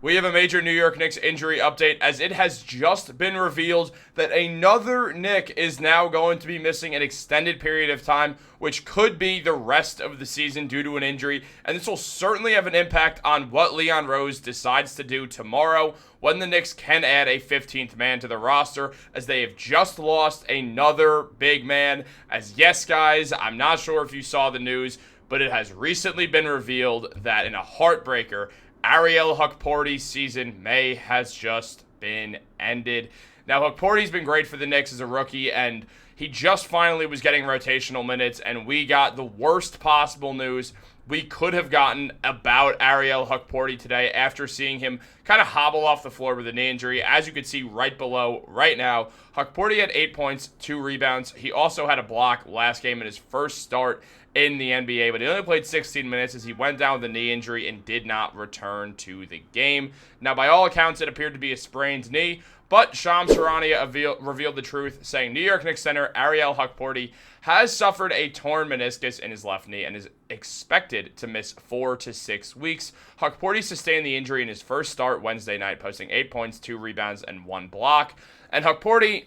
We have a major New York Knicks injury update as it has just been revealed that another Knick is now going to be missing an extended period of time, which could be the rest of the season due to an injury. And this will certainly have an impact on what Leon Rose decides to do tomorrow when the Knicks can add a 15th man to the roster, as they have just lost another big man. As yes, guys, I'm not sure if you saw the news, but it has recently been revealed that in a heartbreaker, Ariel Hukporti's season has just been ended. Now, Hukporti's been great for the Knicks as a rookie, and he just finally was getting rotational minutes, and we got the worst possible news we could have gotten about Ariel Hukporti today after seeing him kind of hobble off the floor with a knee injury. As you can see right below right now, Hukporti had 8 points, 2 rebounds. He also had a block last game in his first start in the NBA, but he only played 16 minutes as he went down with a knee injury and did not return to the game. Now, by all accounts, it appeared to be a sprained knee, but Shams Charania revealed the truth, saying New York Knicks center Ariel Hukporti has suffered a torn meniscus in his left knee and is expected to miss 4 to 6 weeks. Hukporti sustained the injury in his first start Wednesday night, posting 8 points, 2 rebounds, and 1 block. And Hukporti,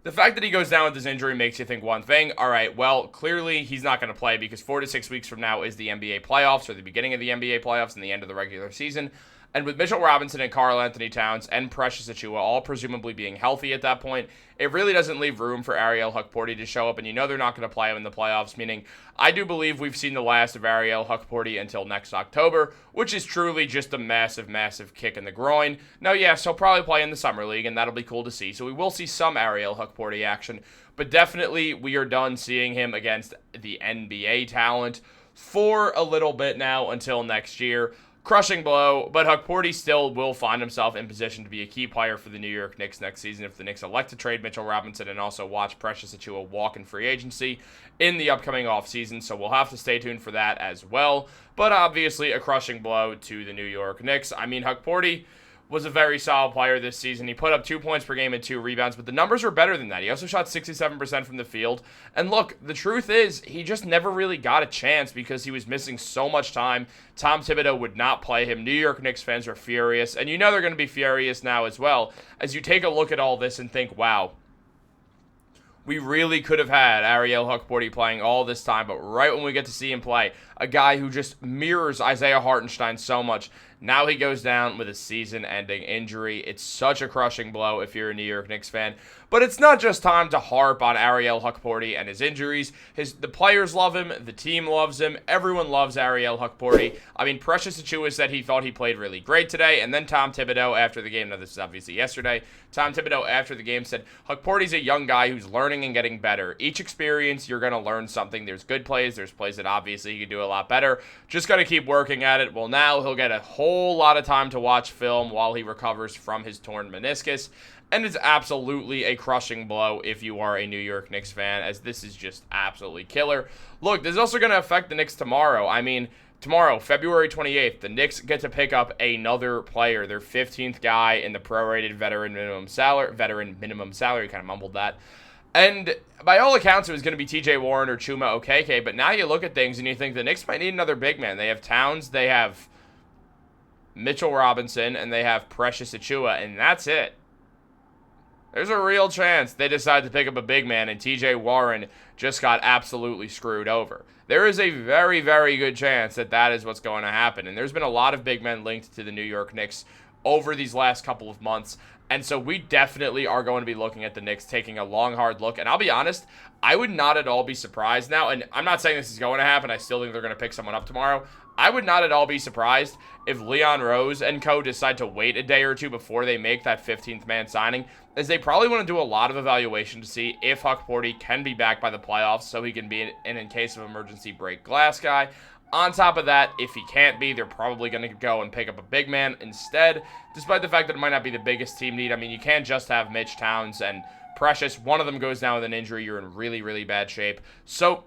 the fact that he goes down with this injury makes you think one thing. All right, well, clearly he's not going to play because 4 to 6 weeks from now is the NBA playoffs, or the beginning of the NBA playoffs and the end of the regular season. And with Mitchell Robinson and Karl Anthony Towns and Precious Achiuwa all presumably being healthy at that point, it really doesn't leave room for Ariel Hukporti to show up, and you know they're not going to play him in the playoffs, meaning I do believe we've seen the last of Ariel Hukporti until next October, which is truly just a massive, massive kick in the groin. Now, yes, he'll probably play in the Summer League, and that'll be cool to see, so we will see some Ariel Hukporti action, but definitely we are done seeing him against the NBA talent for a little bit now until next year. Crushing blow, but Hukporti still will find himself in position to be a key player for the New York Knicks next season if the Knicks elect to trade Mitchell Robinson and also watch Precious Achiuwa walk in free agency in the upcoming offseason, so we'll have to stay tuned for that as well. But obviously a crushing blow to the New York Knicks. I mean, Hukporti was a very solid player this season. He put up 2 points per game and 2 rebounds, but the numbers were better than that. He also shot 67% from the field. And look, the truth is, he just never really got a chance because he was missing so much time. Tom Thibodeau would not play him. New York Knicks fans are furious, and you know they're going to be furious now as well, as you take a look at all this and think, wow, we really could have had Ariel Hukporti playing all this time, but right when we get to see him play, a guy who just mirrors Isaiah Hartenstein so much, now he goes down with a season-ending injury. It's such a crushing blow if you're a New York Knicks fan. But it's not just time to harp on Ariel Hukporti and his injuries. The players love him. The team loves him. Everyone loves Ariel Hukporti. I mean, Precious Achiuwa said he thought he played really great today. And then Tom Thibodeau after the game, now this is obviously yesterday, Tom Thibodeau after the game said, Hukporti's a young guy who's learning and getting better. Each experience, you're going to learn something. There's good plays. There's plays that obviously he could do a lot better. Just got to keep working at it. Well, now he'll get a whole lot of time to watch film while he recovers from his torn meniscus. And it's absolutely a crushing blow if you are a New York Knicks fan, as this is just absolutely killer. Look, this is also going to affect the Knicks tomorrow. I mean, tomorrow, February 28th, the Knicks get to pick up another player, their 15th guy in the prorated veteran minimum salary, kind of mumbled that. And by all accounts, it was going to be TJ Warren or Chuma Okeke, but now you look at things and you think the Knicks might need another big man. They have Towns, they have Mitchell Robinson, and they have Precious Achiuwa, and that's it. There's a real chance they decide to pick up a big man and TJ Warren just got absolutely screwed over. There is a very, very good chance that that is what's going to happen. And there's been a lot of big men linked to the New York Knicks over these last couple of months. And so we definitely are going to be looking at the Knicks taking a long, hard look. And I'll be honest, I would not at all be surprised now. And I'm not saying this is going to happen. I still think they're going to pick someone up tomorrow. I would not at all be surprised if Leon Rose and co. decide to wait a day or two before they make that 15th man signing, as they probably want to do a lot of evaluation to see if Hukporti can be back by the playoffs so he can be an in case of emergency break glass guy. On top of that, if he can't be, they're probably going to go and pick up a big man instead, despite the fact that it might not be the biggest team need. I mean, you can't just have Mitch Towns and Precious. One of them goes down with an injury. You're in really, really bad shape. So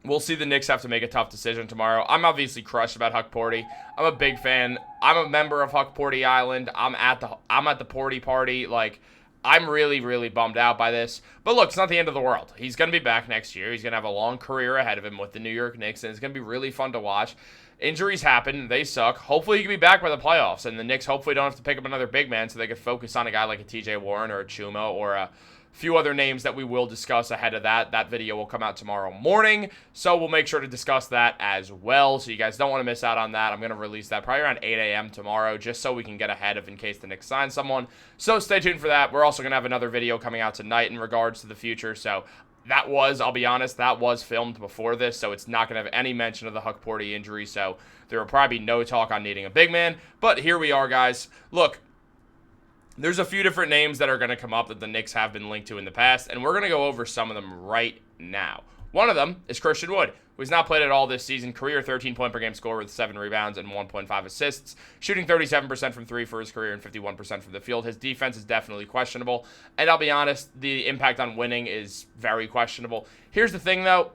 we'll see the Knicks have to make a tough decision tomorrow. I'm obviously crushed about Hukporti. I'm a big fan. I'm a member of Hukporti Island. I'm at the Porty party. Like, I'm really, really bummed out by this. But look, it's not the end of the world. He's going to be back next year. He's going to have a long career ahead of him with the New York Knicks, and it's going to be really fun to watch. Injuries happen. They suck. Hopefully he can be back by the playoffs, and the Knicks hopefully don't have to pick up another big man so they can focus on a guy like a TJ Warren or a Chuma or a few other names that we will discuss ahead of that. That video will come out tomorrow morning, so we'll make sure to discuss that as well, so you guys don't want to miss out on that. I'm going to release that probably around 8 a.m. tomorrow, just so we can get ahead of in case the Knicks sign someone. So stay tuned for that. We're also going to have another video coming out tonight in regards to the future, so I'll be honest, that was filmed before this, so it's not going to have any mention of the Hukporti injury, so there will probably be no talk on needing a big man, but here we are, guys. Look, there's a few different names that are going to come up that the Knicks have been linked to in the past, and we're going to go over some of them right now. One of them is Christian Wood, who's not played at all this season. Career 13-point-per-game scorer with 7 rebounds and 1.5 assists. Shooting 37% from 3 for his career and 51% from the field. His defense is definitely questionable. And I'll be honest, the impact on winning is very questionable. Here's the thing, though.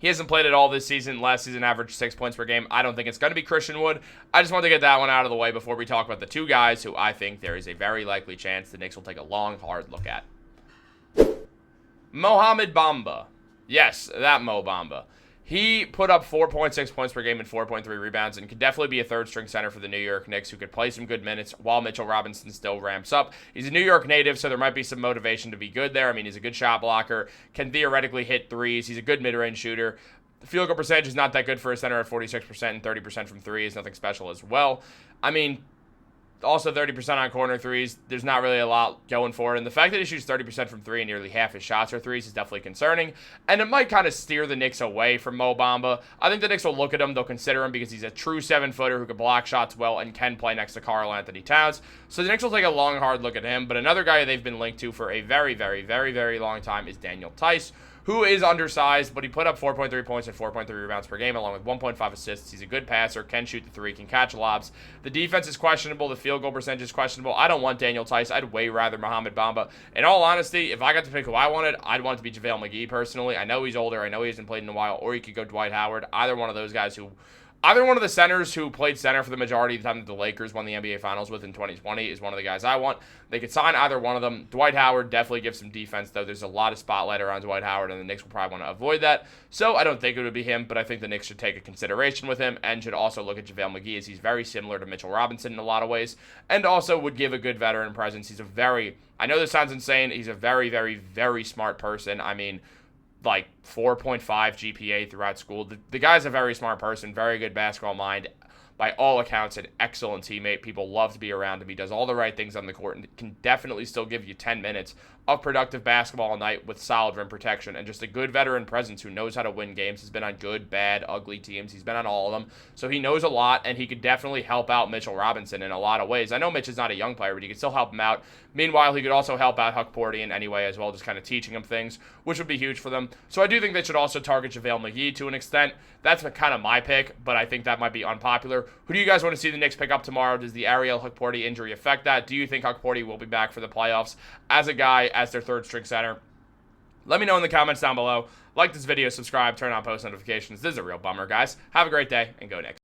He hasn't played at all this season. Last season averaged 6 points per game. I don't think it's going to be Christian Wood. I just wanted to get that one out of the way before we talk about the two guys who I think there is a very likely chance the Knicks will take a long, hard look at. Mohamed Bamba. Yes, that Mo Bamba. He put up 4.6 points per game and 4.3 rebounds and could definitely be a third-string center for the New York Knicks who could play some good minutes while Mitchell Robinson still ramps up. He's a New York native, so there might be some motivation to be good there. I mean, he's a good shot blocker, can theoretically hit threes. He's a good mid-range shooter. The field goal percentage is not that good for a center at 46%, and 30% from three is nothing special as well. I mean, also 30% on corner threes. There's not really a lot going for it. And the fact that he shoots 30% from three and nearly half his shots are threes is definitely concerning. And it might kind of steer the Knicks away from Mo Bamba. I think the Knicks will look at him. They'll consider him because he's a true 7-footer who can block shots well and can play next to Karl Anthony Towns. So the Knicks will take a long, hard look at him. But another guy they've been linked to for a very, very, very, very long time is Daniel Theis, who is undersized, but he put up 4.3 points and 4.3 rebounds per game, along with 1.5 assists. He's a good passer, can shoot the three, can catch lobs. The defense is questionable. The field goal percentage is questionable. I don't want Daniel Theis. I'd way rather Mohamed Bamba. In all honesty, if I got to pick who I wanted, I'd want it to be JaVale McGee, personally. I know he's older. I know he hasn't played in a while. Or you could go Dwight Howard. Either one of those guys who... Either one of the centers who played center for the majority of the time that the Lakers won the NBA Finals with in 2020 is one of the guys I want. They could sign either one of them. Dwight Howard definitely gives some defense, though. There's a lot of spotlight around Dwight Howard, and the Knicks will probably want to avoid that. So I don't think it would be him, but I think the Knicks should take a consideration with him and should also look at JaVale McGee, as he's very similar to Mitchell Robinson in a lot of ways, and also would give a good veteran presence. He's a very, I know this sounds insane, he's a very, very, very smart person. I mean, like 4.5 GPA throughout school. The guy's a very smart person, very good basketball mind. By all accounts, an excellent teammate. People love to be around him. He does all the right things on the court and can definitely still give you 10 minutes of productive basketball a night with solid rim protection and just a good veteran presence who knows how to win games. He's been on good, bad, ugly teams. He's been on all of them. So he knows a lot, and he could definitely help out Mitchell Robinson in a lot of ways. I know Mitch is not a young player, but he could still help him out. Meanwhile, he could also help out Hukporti in any way as well, just kind of teaching him things, which would be huge for them. So I do think they should also target JaVale McGee to an extent. That's kind of my pick, but I think that might be unpopular. Who do you guys want to see the Knicks pick up tomorrow? Does the Ariel Hukporti injury affect that? Do you think Hukporti will be back for the playoffs as a guy, as their third-string center? Let me know in the comments down below. Like this video, subscribe, turn on post notifications. This is a real bummer, guys. Have a great day, and go Knicks.